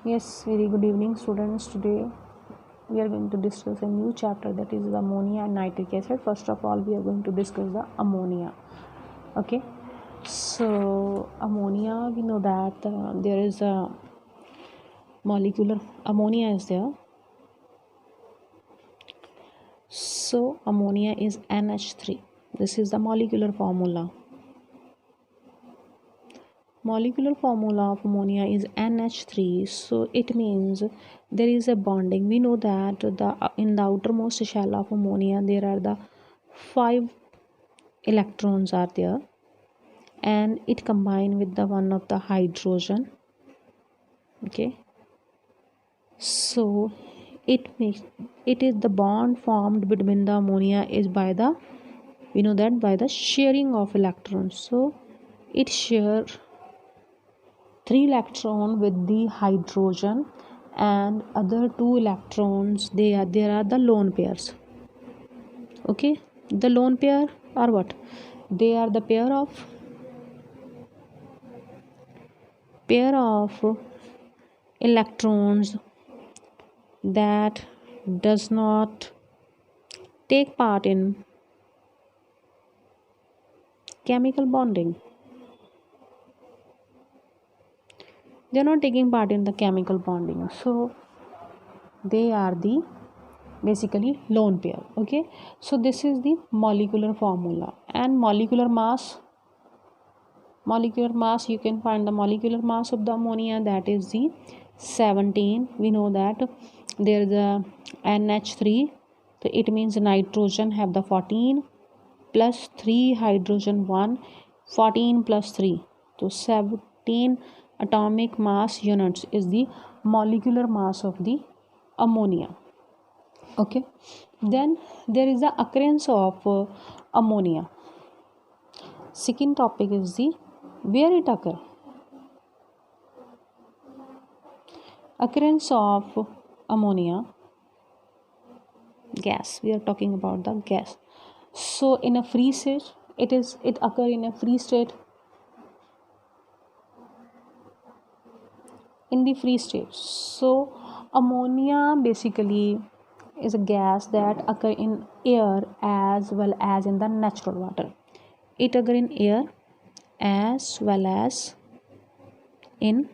Yes, very good evening, students. Today we are going to discuss a new chapter, that is the ammonia and nitric acid. First of all, we are going to discuss the ammonia. Okay, so ammonia, we know that there is a molecular ammonia is there. So ammonia is NH3. This is the molecular formula. Molecular formula of ammonia is NH3, so it means there is a bonding. We know that in the outermost shell of ammonia there are the 5 electrons are there, and it combine with the one of the hydrogen. Okay, so it is the bond formed between the ammonia is by the, we know that, by the sharing of electrons. So it share 3 electron with the hydrogen, and other 2 electrons there are the lone pairs. Okay, the lone pair are what? They are the pair of electrons that does not take part in chemical bonding. They are not taking part in the chemical bonding, so they are the basically lone pair. Okay, so this is the molecular formula. And molecular mass, you can find the molecular mass of the ammonia, that is the 17. We know that there is a NH3, so it means nitrogen have the 14 plus 3 hydrogen 1, 14 plus 3, so 17 atomic mass units is the molecular mass of the ammonia. Okay, then there is the occurrence of ammonia. Second topic is the where it occur. Occurrence of ammonia gas, we are talking about the gas. So in a free state, it occur in a free state. In the free state, so ammonia basically is a gas that occur in air as well as in the natural water. It occur in air as well as in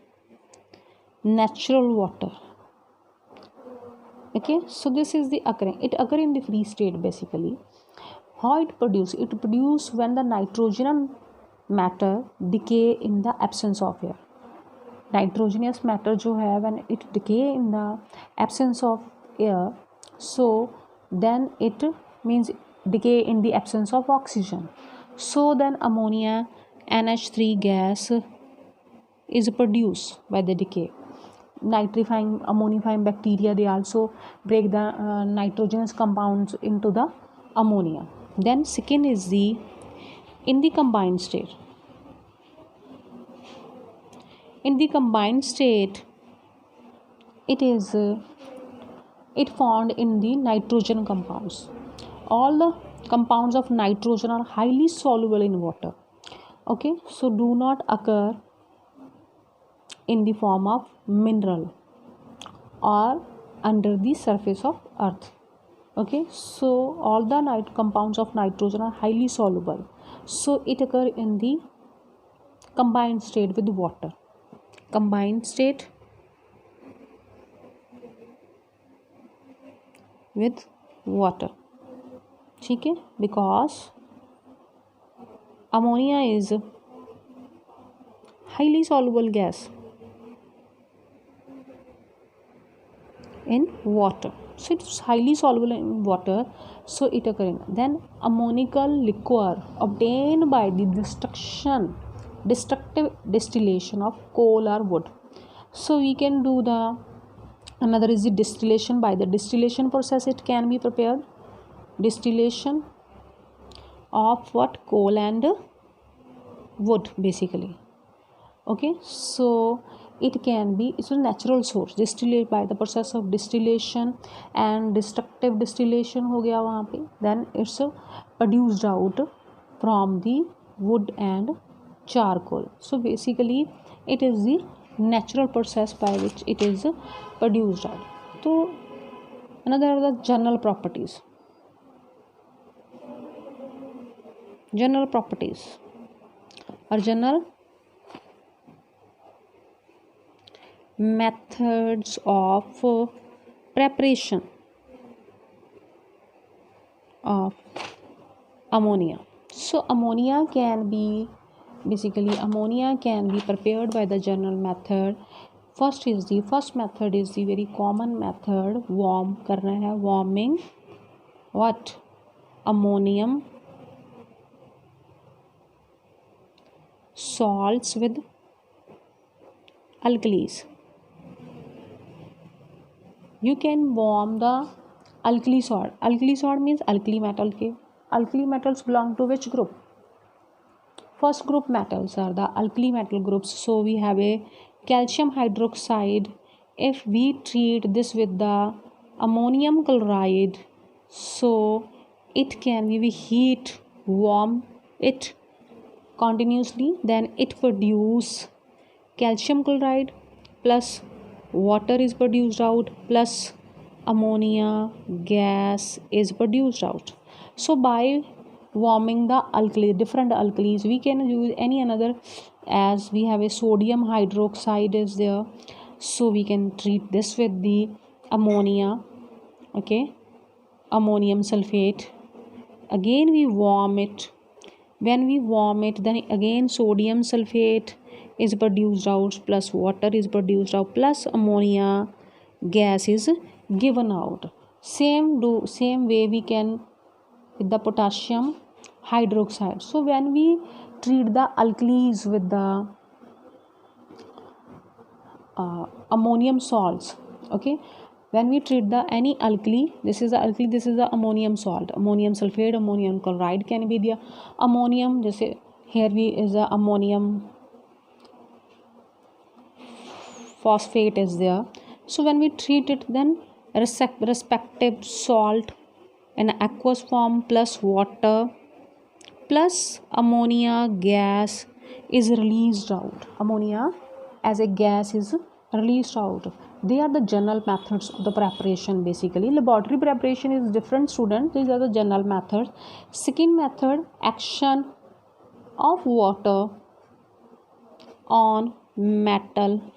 natural water. Okay, so this is the occurring. It occur in the free state basically. How it produce? It produce when the nitrogen matter decay in the absence of air. Nitrogenous matter जो है, when it decay in the absence of air, so then it means decay in the absence of oxygen. So then ammonia NH3 gas is produced by the decay. Nitrifying, ammonifying bacteria, they also break the nitrogenous compounds into the ammonia. Then second is the in the combined state. In the combined state, it found in the nitrogen compounds. All the compounds of nitrogen are highly soluble in water. Okay, so do not occur in the form of mineral or under the surface of earth. Okay, so all the compounds of nitrogen are highly soluble, so it occur in the combined state with water. Combined state with water. ठीक है, because ammonia is highly soluble gas in water, so it's highly soluble in water, so it occur in. Then ammonical liquor obtained by the destructive distillation of coal or wood. So we can do the another is the distillation. By the distillation process it can be prepared. Distillation of what? Coal and wood basically. Okay, so it can be, it's a natural source, distillate by the process of distillation and destructive distillation हो गया वहाँ पे. Then it's produced out from the wood and charcoal. So basically it is the natural process by which it is produced out. So another are the general properties. General properties or general methods of preparation of ammonia. So ammonia can be prepared by the general method. First method is the very common method. Warming what? Ammonium salts with alkalis. You can warm the alkali salt. Alkali salt means alkali metal. Alkali metals belong to which group? First group metals are the alkali metal groups. So we have a calcium hydroxide. If we treat this with the ammonium chloride, so it can be warm it continuously, then it produce calcium chloride plus water is produced out plus ammonia gas is produced out. So by warming the different alkalis, we can use any another, as we have a sodium hydroxide is there, so we can treat this with the ammonia, okay, ammonium sulfate. Again we warm it. When we warm it, then again sodium sulfate is produced out plus water is produced out plus ammonia gas is given out. Same way we can with the potassium hydroxide. So when we treat the alkalis with the ammonium salts, okay, when we treat the any alkali, this is the ammonium salt, ammonium sulfate, ammonium chloride can be the ammonium, just here we is the ammonium phosphate is there. So when we treat it, then respective salt in aqueous form plus water plus ammonia gas is released out. Ammonia as a gas is released out. They are the general methods of the preparation. Basically laboratory preparation is different, students. These are the general methods. Second method, action of water on metal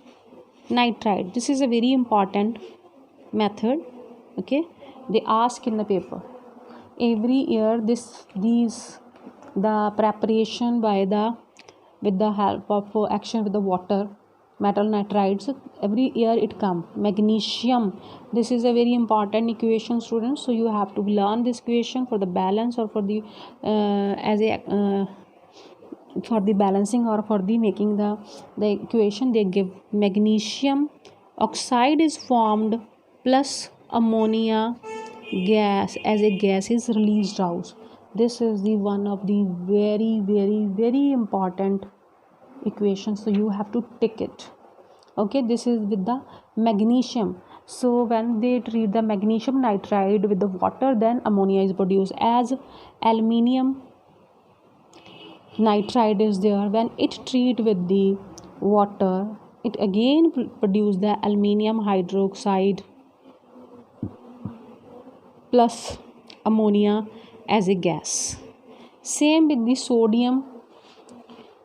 nitride. This is a very important method, okay. They ask in the paper every year the preparation with the help of action with the water metal nitrides, every year it come. Magnesium, this is a very important equation, students, so you have to learn this equation for the balance or for the for the balancing or for the making the equation. They give magnesium oxide is formed plus ammonia gas as a gas is released out. This is the one of the very important equation, so you have to tick it, okay. This is with the magnesium. So when they treat the magnesium nitride with the water, then ammonia is produced. As aluminium nitride is there, when it treat with the water, it again produce the aluminium hydroxide plus ammonia as a gas. Same with the sodium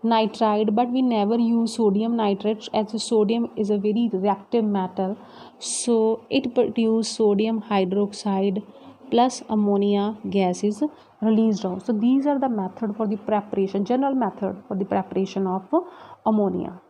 nitride, but we never use sodium nitrate as the sodium is a very reactive metal, so it produce sodium hydroxide plus ammonia gas is released out. So these are the method for the preparation, general method for the preparation of ammonia.